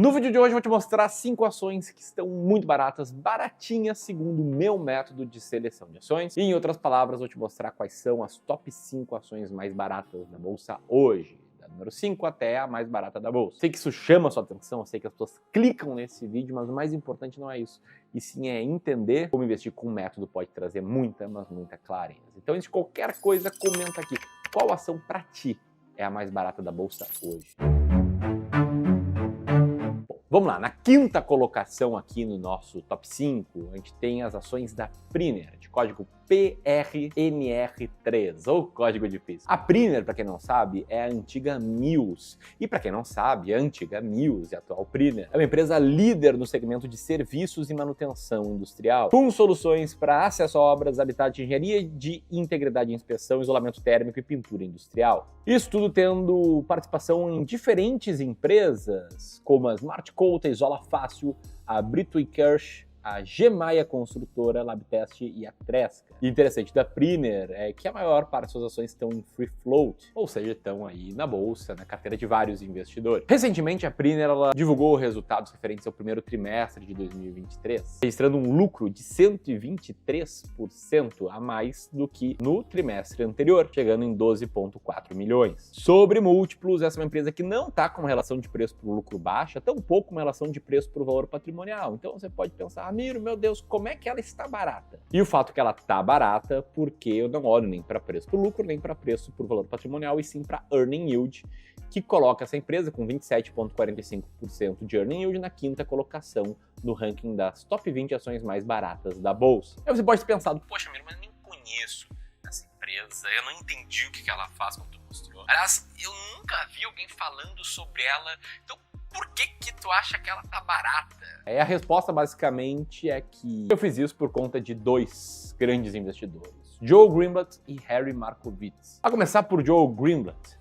No vídeo de hoje eu vou te mostrar 5 ações que estão muito baratas, baratinhas segundo o meu método de seleção de ações. E em outras palavras, vou te mostrar quais são as top 5 ações mais baratas da bolsa hoje. Da número 5 até a mais barata da bolsa. Sei que isso chama a sua atenção, eu sei que as pessoas clicam nesse vídeo, mas o mais importante não é isso. E sim é entender como investir com um método pode trazer muita, mas muita clareza. Então, antes de qualquer coisa, comenta aqui. Qual ação para ti é a mais barata da bolsa hoje? Vamos lá, na quinta colocação aqui no nosso top 5, a gente tem as ações da Priner, de código PRNR3, ou código difícil. A Priner, para quem não sabe, é a antiga Mills. E para quem não sabe, a antiga Mills e a atual Priner é uma empresa líder no segmento de serviços e manutenção industrial, com soluções para acesso a obras, habitat, engenharia de integridade e inspeção, isolamento térmico e pintura industrial. Isso tudo tendo participação em diferentes empresas, como a Smart Coat, a Isola Fácil, a Brito Kirsch, a Gemaia Construtora, Labtest e a Tresca. E interessante da Priner é que a maior parte das suas ações estão em free float, ou seja, estão aí na bolsa, na carteira de vários investidores. Recentemente, a Priner divulgou resultados referentes ao primeiro trimestre de 2023, registrando um lucro de 123% a mais do que no trimestre anterior, chegando em 12,4 milhões. Sobre múltiplos, essa é uma empresa que não está com uma relação de preço por lucro baixa, tampouco uma relação de preço por valor patrimonial. Então você pode pensar, Ramiro, meu Deus, como é que ela está barata? E o fato é que ela está barata porque eu não olho nem para preço por lucro, nem para preço por valor patrimonial, e sim para earning yield, que coloca essa empresa com 27,45% de earning yield na quinta colocação no ranking das top 20 ações mais baratas da bolsa. Aí você pode ter pensado, poxa, Ramiro, mas eu nem conheço essa empresa, eu não entendi o que ela faz, como tu mostrou. Aliás, eu nunca vi alguém falando sobre ela, então por que tu acha que ela tá barata? A resposta basicamente é que eu fiz isso por conta de dois grandes investidores, Joe Greenblatt e Harry Markowitz. A começar por Joe Greenblatt.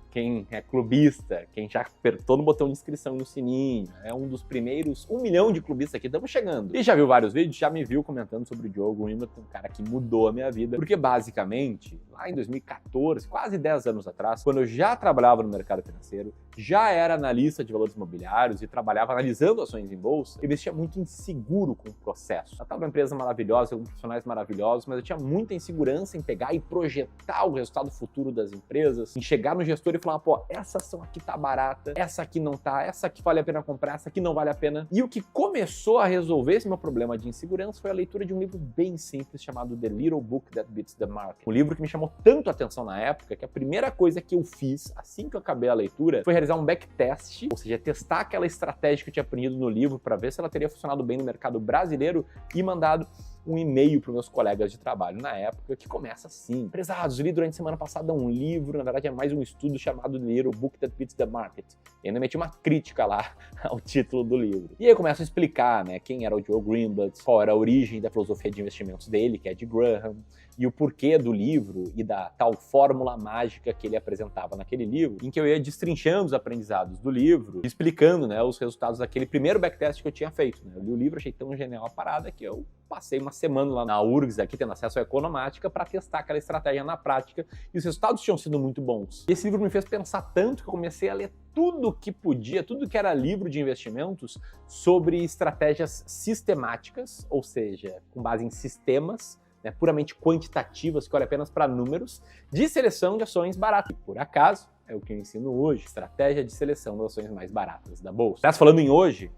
Quem é clubista, quem já apertou no botão de inscrição no sininho, é um dos primeiros 1 milhão de clubistas aqui, estamos chegando. E já viu vários vídeos, já me viu comentando sobre o Joe Greenblatt, um cara que mudou a minha vida, porque basicamente, lá em 2014, quase 10 anos atrás, quando eu já trabalhava no mercado financeiro, já era analista de valores imobiliários e trabalhava analisando ações em bolsa, eu investia muito inseguro com o processo. Eu estava uma empresa maravilhosa, com profissionais maravilhosos, mas eu tinha muita insegurança em pegar e projetar o resultado futuro das empresas, em chegar no gestor e falar, pô, essa ação aqui tá barata, essa aqui não tá, essa aqui vale a pena comprar, essa aqui não vale a pena. E o que começou a resolver esse meu problema de insegurança foi a leitura de um livro bem simples chamado The Little Book That Beats the Market. Um livro que me chamou tanto a atenção na época que a primeira coisa que eu fiz assim que eu acabei a leitura foi realizar um backtest, ou seja, testar aquela estratégia que eu tinha aprendido no livro para ver se ela teria funcionado bem no mercado brasileiro e mandado um e-mail para meus colegas de trabalho na época, que começa assim: prezados, li durante a semana passada um livro, na verdade é mais um estudo chamado The Little Book That Beats the Market. E ainda meti uma crítica lá ao título do livro. E aí eu começo a explicar, né, quem era o Joe Greenblatt, qual era a origem da filosofia de investimentos dele, que é de Graham, e o porquê do livro e da tal fórmula mágica que ele apresentava naquele livro, em que eu ia destrinchando os aprendizados do livro, explicando, né, os resultados daquele primeiro backtest que eu tinha feito. Né? Eu li o livro, achei tão genial a parada que eu passei uma semana lá na URGS, aqui tendo acesso à Economática, para testar aquela estratégia na prática, e os resultados tinham sido muito bons. E esse livro me fez pensar tanto que eu comecei a ler tudo que podia, tudo que era livro de investimentos sobre estratégias sistemáticas, ou seja, com base em sistemas, né, puramente quantitativas, que olham apenas para números, de seleção de ações baratas. E, por acaso, é o que eu ensino hoje, estratégia de seleção das ações mais baratas da bolsa. Mas falando em hoje,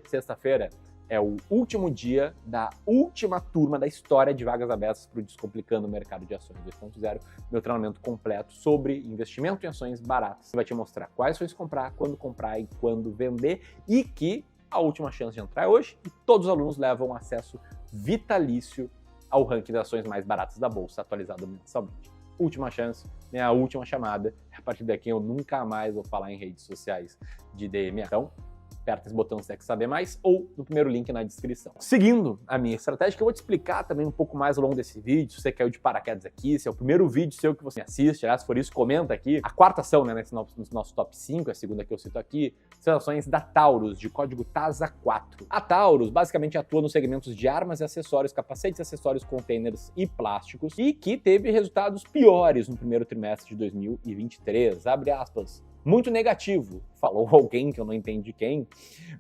sexta-feira, é o último dia da última turma da história de vagas abertas para o Descomplicando o Mercado de Ações 2.0, meu treinamento completo sobre investimento em ações baratas. Vai te mostrar quais ações comprar, e quando vender, e que a última chance de entrar é hoje, e todos os alunos levam acesso vitalício ao ranking das ações mais baratas da bolsa, atualizado mensalmente. Última chance, né, a última chamada. A partir daqui eu nunca mais vou falar em redes sociais de DMA. Então, aperta esse botão se você quer saber mais, ou no primeiro link na descrição. Seguindo a minha estratégia, que eu vou te explicar também um pouco mais ao longo desse vídeo, se você caiu de paraquedas aqui, se é o primeiro vídeo seu que você me assiste, aliás, se for isso, comenta aqui. A quarta ação, né, nesse nosso top 5, a segunda que eu cito aqui, são ações da Taurus, de código TASA4. A Taurus basicamente atua nos segmentos de armas e acessórios, capacetes, acessórios, containers e plásticos, e que teve resultados piores no primeiro trimestre de 2023, abre aspas. muito negativo. Falou alguém que eu não entendi quem,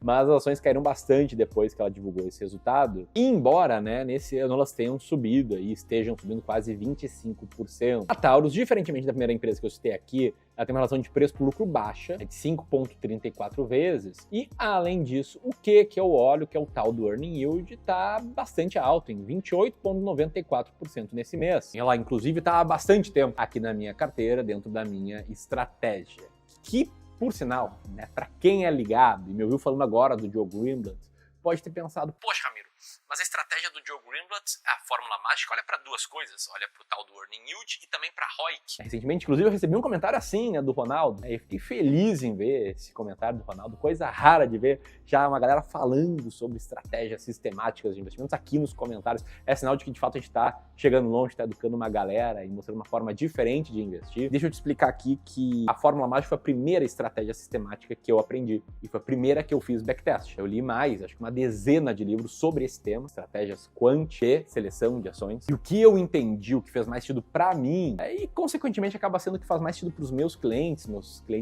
mas as ações caíram bastante depois que ela divulgou esse resultado. E embora, né, nesse ano elas tenham subido e estejam subindo quase 25%. A Taurus, diferentemente da primeira empresa que eu citei aqui, ela tem uma relação de preço por lucro baixa, de 5,34 vezes. E, além disso, o que eu olho, que é o tal do Earning Yield, está bastante alto, em 28,94% nesse mês. Ela, inclusive, está há bastante tempo aqui na minha carteira, dentro da minha estratégia. Que, por sinal, né, para quem é ligado e me ouviu falando agora do Joe Greenblatt, pode ter pensado, poxa, Ramiro, mas a estratégia do Joe Greenblatt, a fórmula mágica, olha para duas coisas, olha para o tal do Earning Yield e também para ROIC. Recentemente, inclusive, eu recebi um comentário assim, né, do Ronaldo, eu fiquei feliz em ver esse comentário do Ronaldo, coisa rara de ver já uma galera falando sobre estratégias sistemáticas de investimentos aqui nos comentários. É sinal de que, de fato, a gente está chegando longe, está educando uma galera e mostrando uma forma diferente de investir. Deixa eu te explicar aqui que a fórmula mágica foi a primeira estratégia sistemática que eu aprendi e foi a primeira que eu fiz backtest. Eu li mais, acho que uma dezena de livros sobre esse tema, estratégias quant e seleção de ações. E o que eu entendi, o que fez mais sentido para mim, e consequentemente acaba sendo o que faz mais sentido para os meus clientes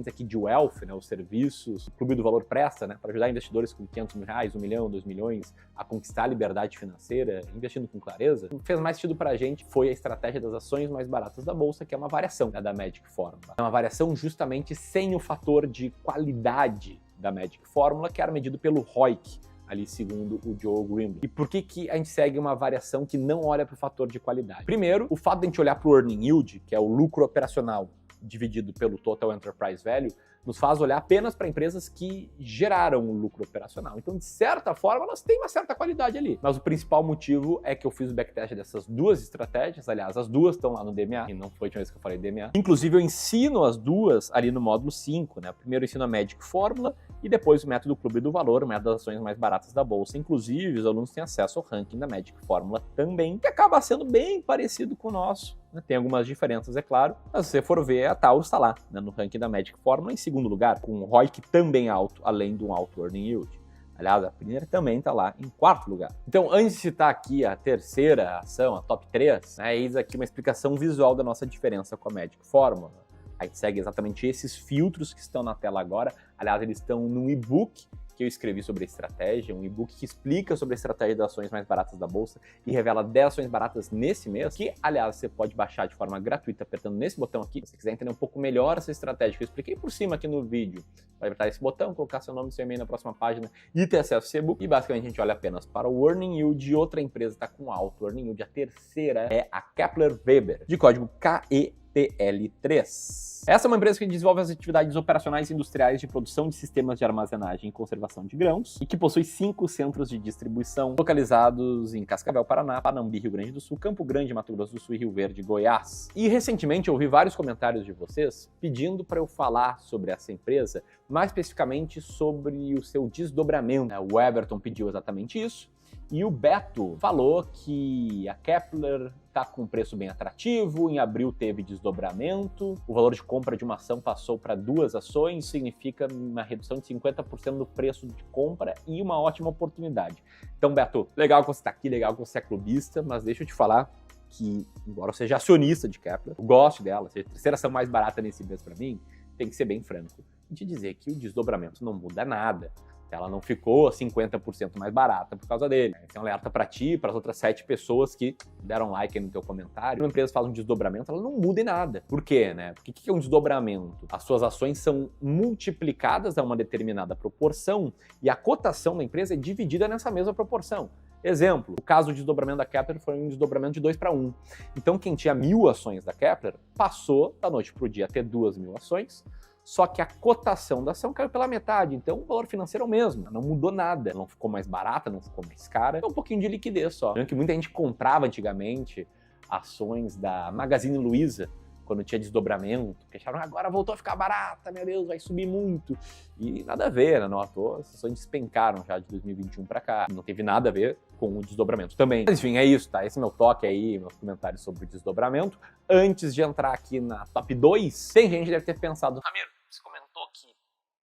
aqui de wealth, né, os serviços, o Clube do Valor presta, né, para ajudar investidores com 500 mil reais, 1 milhão, 2 milhões, a conquistar a liberdade financeira, investindo com clareza. O que fez mais sentido para a gente foi a estratégia das ações mais baratas da bolsa, que é uma variação, né, da Magic Formula. É uma variação justamente sem o fator de qualidade da Magic Formula, que era medido pelo ROIC, ali segundo o Joe Greenblatt. E por que a gente segue uma variação que não olha para o fator de qualidade? Primeiro, o fato de a gente olhar para o Earning Yield, que é o lucro operacional dividido pelo Total Enterprise Value, nos faz olhar apenas para empresas que geraram o lucro operacional. Então, de certa forma, elas têm uma certa qualidade ali. Mas o principal motivo é que eu fiz o backtest dessas duas estratégias. Aliás, as duas estão lá no DMA, e não foi a última vez que eu falei DMA. Inclusive, eu ensino as duas ali no módulo 5, né? Primeiro eu ensino a Magic Formula e depois o método Clube do Valor, o método das ações mais baratas da bolsa. Inclusive, os alunos têm acesso ao ranking da Magic Formula também, que acaba sendo bem parecido com o nosso. Tem algumas diferenças, é claro, mas se você for ver, a Taurus está lá, né, no ranking da Magic Formula em segundo lugar, com um ROIC também alto, além de um alto Earning Yield. Aliás, a primeira também está lá em quarto lugar. Então, antes de citar aqui a terceira ação, a top 3, né, eis aqui uma explicação visual da nossa diferença com a Magic Formula. A gente segue exatamente esses filtros que estão na tela agora. Aliás, eles estão no e-book que eu escrevi sobre a estratégia, um e-book que explica sobre a estratégia das ações mais baratas da bolsa e revela 10 ações baratas nesse mês, que, aliás, você pode baixar de forma gratuita apertando nesse botão aqui. Se você quiser entender um pouco melhor essa estratégia que eu expliquei por cima aqui no vídeo, vai apertar esse botão, colocar seu nome e seu e-mail na próxima página e ter acesso a esse e-book. E basicamente a gente olha apenas para o Earning Yield de outra empresa que está com alto Earning Yield. A terceira é a Kepler Weber, de código KEPL3. Essa é uma empresa que desenvolve as atividades operacionais e industriais de produção de sistemas de armazenagem e conservação de grãos e que possui 5 centros de distribuição localizados em Cascavel, Paraná, Panambi, Rio Grande do Sul, Campo Grande, Mato Grosso do Sul e Rio Verde, Goiás. E recentemente eu ouvi vários comentários de vocês pedindo para eu falar sobre essa empresa, mais especificamente sobre o seu desdobramento. O Everton pediu exatamente isso. E o Beto falou que a Kepler está com um preço bem atrativo, em abril teve desdobramento, o valor de compra de uma ação passou para 2 ações, significa uma redução de 50% do preço de compra e uma ótima oportunidade. Então, Beto, legal que você está aqui, legal que você é clubista, mas deixa eu te falar que, embora eu seja acionista de Kepler, eu gosto dela, seja a terceira ação mais barata nesse mês para mim, tem que ser bem franco e te dizer que o desdobramento não muda nada. Ela não ficou 50% mais barata por causa dele. Esse é um alerta para ti e para as outras 7 pessoas que deram like aí no teu comentário. Quando uma empresa faz um desdobramento, ela não muda em nada. Por quê, né? Porque o que é um desdobramento? As suas ações são multiplicadas a uma determinada proporção e a cotação da empresa é dividida nessa mesma proporção. Exemplo, o caso do desdobramento da Kepler foi um desdobramento de 2 para 1. Então, quem tinha 1.000 ações da Kepler passou da noite para o dia a ter 2.000 ações, só que a cotação da ação caiu pela metade, então o valor financeiro é o mesmo, não mudou nada, não ficou mais barata, não ficou mais cara, é um pouquinho de liquidez só. Lembra que muita gente comprava antigamente ações da Magazine Luiza, quando tinha desdobramento, que acharam agora voltou a ficar barata, meu Deus, vai subir muito. E nada a ver, né? Não à toa, as ações despencaram já de 2021 para cá. Não teve nada a ver com o desdobramento também. Mas enfim, é isso, tá? Esse é meu toque aí, meus comentários sobre o desdobramento. Antes de entrar aqui na top 2, tem gente que deve ter pensado, Ramiro, você comentou que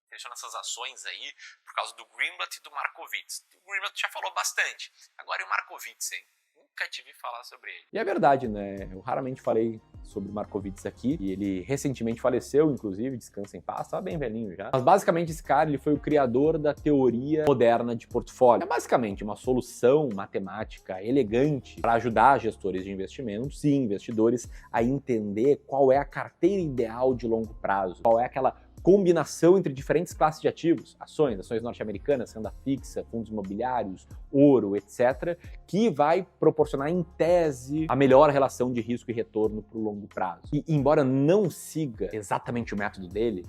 investiu nessas ações aí por causa do Greenblatt e do Markowitz. O Greenblatt já falou bastante. Agora e o Markowitz, hein? Nunca te vi falar sobre ele. E é verdade, né? Eu raramente falei sobre o Markowitz aqui, e ele recentemente faleceu, inclusive, descansa em paz, estava bem velhinho já. Mas basicamente esse cara, ele foi o criador da teoria moderna de portfólio. É basicamente uma solução matemática elegante para ajudar gestores de investimentos e investidores a entender qual é a carteira ideal de longo prazo, qual é aquela combinação entre diferentes classes de ativos, ações norte-americanas, renda fixa, fundos imobiliários, ouro, etc., que vai proporcionar, em tese, a melhor relação de risco e retorno para o longo prazo. E, embora não siga exatamente o método dele,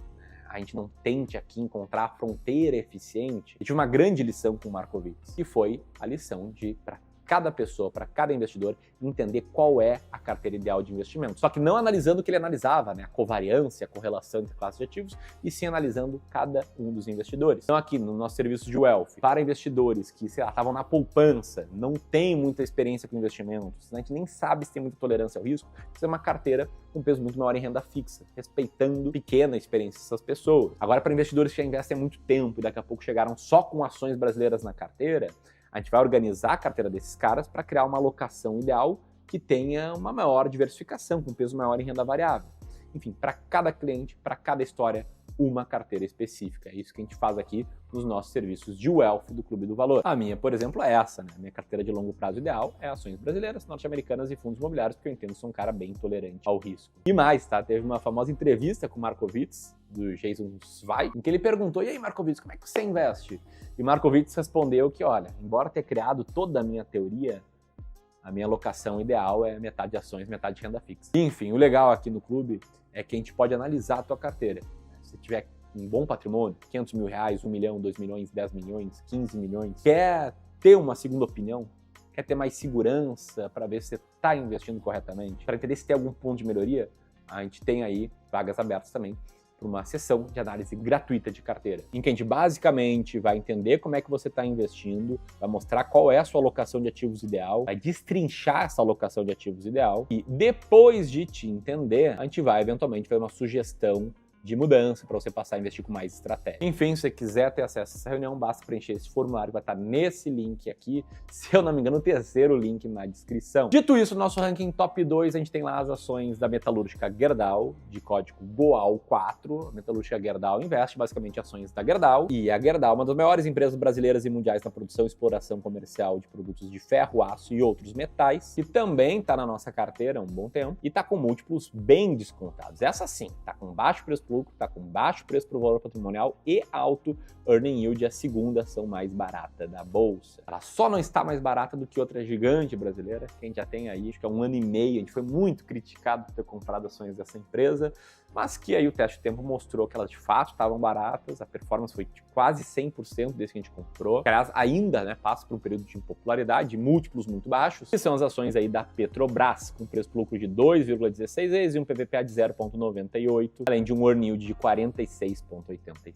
a gente não tente aqui encontrar a fronteira eficiente, eu tive uma grande lição com o Markowitz, que foi a lição de, para cada pessoa, para cada investidor, entender qual é a carteira ideal de investimento. Só que não analisando o que ele analisava, né? A covariância, a correlação entre classes de ativos, e sim analisando cada um dos investidores. Então aqui no nosso serviço de Wealth, para investidores que, sei lá, estavam na poupança, não tem muita experiência com investimentos, né? A gente nem sabe se tem muita tolerância ao risco, precisa de uma carteira com peso muito maior em renda fixa, respeitando pequena experiência dessas pessoas. Agora, para investidores que já investem há muito tempo e daqui a pouco chegaram só com ações brasileiras na carteira, a gente vai organizar a carteira desses caras para criar uma alocação ideal que tenha uma maior diversificação, com peso maior em renda variável. Enfim, para cada cliente, para cada história, uma carteira específica. É isso que a gente faz aqui nos nossos serviços de Wealth do Clube do Valor. A minha, por exemplo, é essa, né? A minha carteira de longo prazo ideal é ações brasileiras, norte-americanas e fundos imobiliários, porque eu entendo que sou um cara bem tolerante ao risco. E mais, tá? Teve uma famosa entrevista com o Markowitz, do Jason Zweig, em que ele perguntou: e aí, Markowitz, como é que você investe? E Markowitz respondeu que, olha, embora ter criado toda a minha teoria, a minha alocação ideal é metade de ações, metade de renda fixa. E, enfim, o legal aqui no clube é que a gente pode analisar a tua carteira. Se tiver um bom patrimônio, 500 mil reais, 1 milhão, 2 milhões, 10 milhões, 15 milhões, quer ter uma segunda opinião, quer ter mais segurança para ver se você está investindo corretamente, para entender se tem algum ponto de melhoria, a gente tem aí vagas abertas também para uma sessão de análise gratuita de carteira, em que a gente basicamente vai entender como é que você está investindo, vai mostrar qual é a sua alocação de ativos ideal, vai destrinchar essa alocação de ativos ideal e depois de te entender, a gente vai eventualmente fazer uma sugestão de mudança para você passar a investir com mais estratégia. Enfim, se você quiser ter acesso a essa reunião, basta preencher esse formulário, vai estar nesse link aqui, se eu não me engano, o terceiro link na descrição. Dito isso, no nosso ranking top 2, a gente tem lá as ações da metalúrgica Gerdau, de código GOAL4. A metalúrgica Gerdau investe basicamente ações da Gerdau, e a Gerdau é uma das maiores empresas brasileiras e mundiais na produção e exploração comercial de produtos de ferro, aço e outros metais, que também está na nossa carteira há um bom tempo, e está com múltiplos bem descontados. Essa sim, está com baixo preço lucro, está com baixo preço para o valor patrimonial e alto earning yield, a segunda ação mais barata da bolsa. Ela só não está mais barata do que outra gigante brasileira, que a gente já tem aí, acho que há 1 ano e meio, a gente foi muito criticado por ter comprado ações dessa empresa, mas que aí o teste de tempo mostrou que elas de fato estavam baratas, a performance foi de quase 100% desde que a gente comprou, que aliás ainda, né, passa por um período de impopularidade, múltiplos muito baixos, que são as ações aí da Petrobras, com preço por lucro de 2,16 vezes e um PVPA de 0,98, além de um earning yield de 46,83.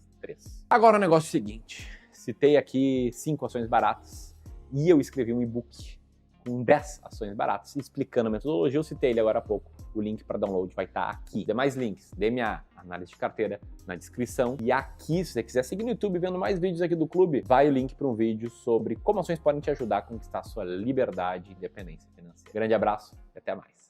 Agora o negócio é o seguinte, citei aqui 5 ações baratas e eu escrevi um e-book com 10 ações baratas explicando a metodologia, eu citei ele agora há pouco. O link para download vai estar aqui. Demais links, DMA, análise de carteira, na descrição. E aqui, se você quiser seguir no YouTube vendo mais vídeos aqui do clube, vai o link para um vídeo sobre como ações podem te ajudar a conquistar a sua liberdade e independência financeira. Grande abraço e até mais.